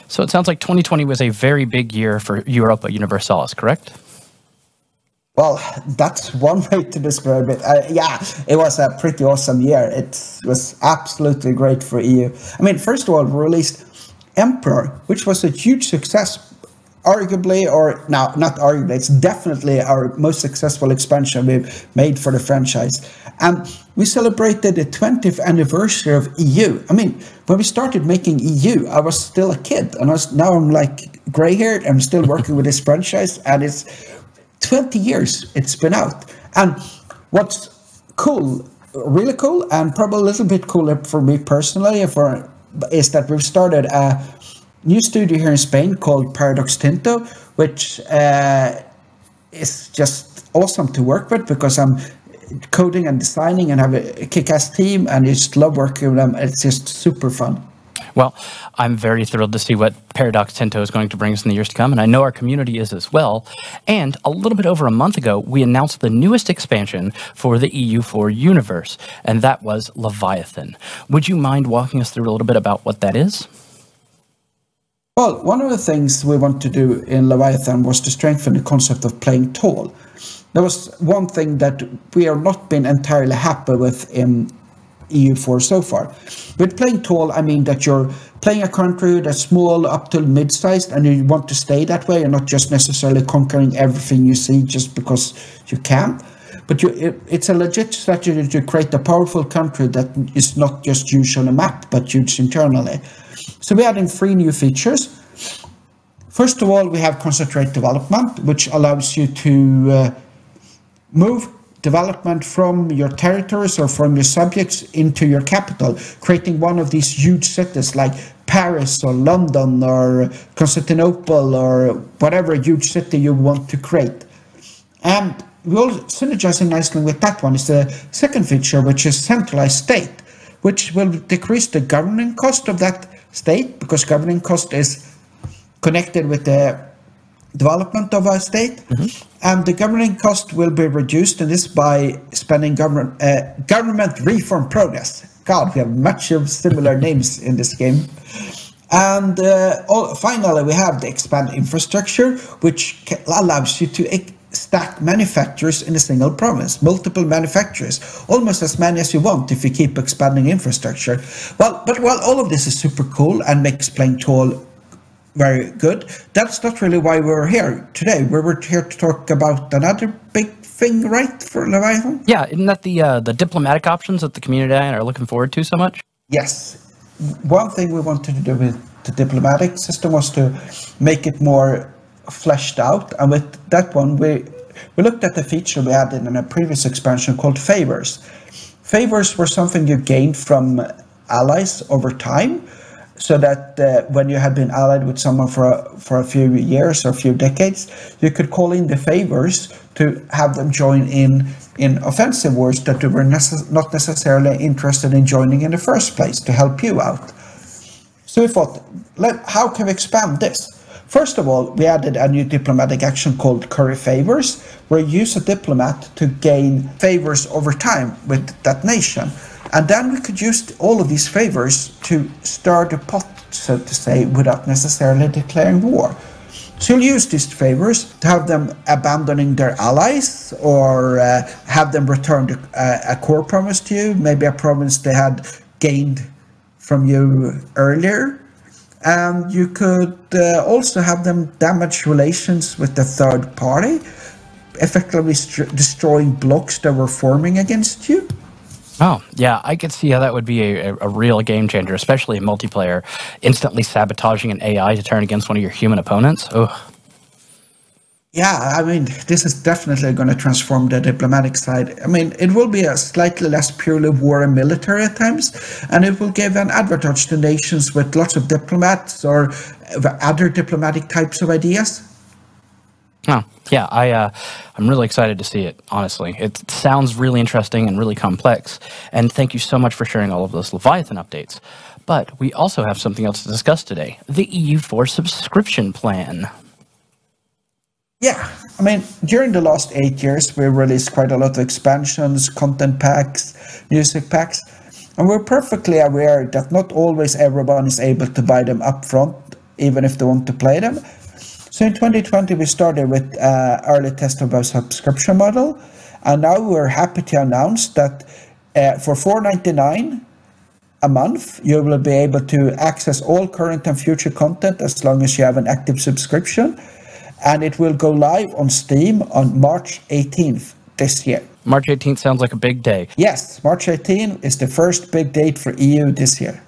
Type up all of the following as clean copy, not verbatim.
So it sounds like 2020 was a very big year for Europa Universalis, correct? Well, that's one way to describe it. Yeah, it was a pretty awesome year. It was absolutely great for EU. I mean, first of all, we released Emperor, which was a huge success. Arguably, or no, not arguably, it's definitely our most successful expansion we've made for the franchise. And we celebrated the 20th anniversary of EU. I mean, when we started making EU, I was still a kid, and now I'm like gray-haired. I'm still working with this franchise, and it's 20 years it's been out. And what's cool, really cool, and probably a little bit cooler for me personally, is that we've started a new studio here in Spain called Paradox Tinto, which is just awesome to work with because I'm coding and designing and have a kick-ass team, and I just love working with them. It's just super fun. Well, I'm very thrilled to see what Paradox Tinto is going to bring us in the years to come, and I know our community is as well. And a little bit over a month ago, we announced the newest expansion for the EU4 universe, and that was Leviathan. Would you mind walking us through a little bit about what that is? Well, one of the things we want to do in Leviathan was to strengthen the concept of playing tall. There was one thing that we have not been entirely happy with in EU4 so far. With playing tall, I mean that you're playing a country that's small up to mid-sized, and you want to stay that way and not just necessarily conquering everything you see just because you can. But it's a legit strategy to create a powerful country that is not just huge on a map, but huge internally. So we're adding 3 new features. First of all, we have concentrate development, which allows you to move development from your territories or from your subjects into your capital, creating one of these huge cities like Paris or London or Constantinople or whatever huge city you want to create. And we're all synergizing nicely with that one is the second feature, which is Centralized State, which will decrease the governing cost of that state, because governing cost is connected with the development of a state. Mm-hmm. And the governing cost will be reduced, and this by spending government reform progress. God, we have much of similar names in this game. And finally, we have the expand infrastructure, which allows you to stack manufacturers in a single province, multiple manufacturers, almost as many as you want if you keep expanding infrastructure. Well, but while all of this is super cool and makes playing tall very good, that's not really why we're here today. We were here to talk about another big thing, right, for Leviathan? Yeah, isn't that the diplomatic options that the community are looking forward to so much? Yes. One thing we wanted to do with the diplomatic system was to make it more fleshed out, and with that one we looked at the feature we added in a previous expansion called favors. Favors were something you gained from allies over time, so that when you had been allied with someone for a few years or a few decades, you could call in the favors to have them join in offensive wars that you were not necessarily interested in joining in the first place, to help you out. So we thought, how can we expand this? First of all, we added a new diplomatic action called Curry Favors, where you use a diplomat to gain favors over time with that nation. And then we could use all of these favors to stir the pot, so to say, without necessarily declaring war. So you'll use these favors to have them abandoning their allies, or have them return a core province to you, maybe a province they had gained from you earlier. And you could also have them damage relations with the third party, effectively destroying blocks that were forming against you. Oh, yeah, I could see how that would be a real game changer, especially in multiplayer, instantly sabotaging an AI to turn against one of your human opponents. Ugh. Yeah, I mean, this is definitely going to transform the diplomatic side. I mean, it will be a slightly less purely war and military at times, and it will give an advantage to nations with lots of diplomats or other diplomatic types of ideas. Oh, yeah, I'm really excited to see it, honestly. It sounds really interesting and really complex, and thank you so much for sharing all of those Leviathan updates. But we also have something else to discuss today, the EU4 subscription plan. Yeah, I mean, during the last 8 years, we released quite a lot of expansions, content packs, music packs, and we're perfectly aware that not always everyone is able to buy them up front even if they want to play them. So in 2020, we started with early test of a subscription model. And now we're happy to announce that for $4.99 a month, you will be able to access all current and future content as long as you have an active subscription. And it will go live on Steam on March 18th this year. March 18th sounds like a big day. Yes, March 18th is the first big date for EU this year.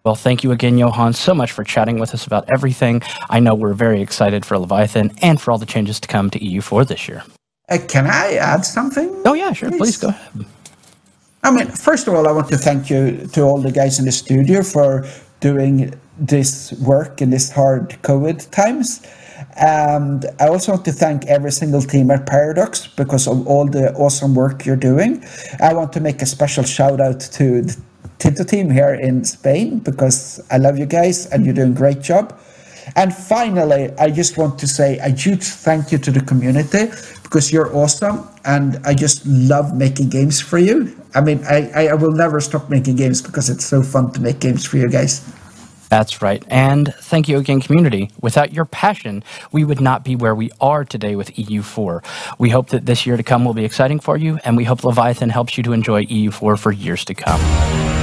Well, thank you again, Johan, so much for chatting with us about everything. I know we're very excited for Leviathan and for all the changes to come to EU4 this year. Can I add something? Oh, yeah, sure. Please go ahead. I mean, first of all, I want to thank you to all the guys in the studio for doing this work in these hard COVID times. And I also want to thank every single team at Paradox because of all the awesome work you're doing. I want to make a special shout out to the Tinto team here in Spain because I love you guys and you're doing a great job. And finally, I just want to say a huge thank you to the community because you're awesome and I just love making games for you. I mean, I will never stop making games because it's so fun to make games for you guys. That's right. And thank you again, community. Without your passion, we would not be where we are today with EU4. We hope that this year to come will be exciting for you, and we hope Leviathan helps you to enjoy EU4 for years to come.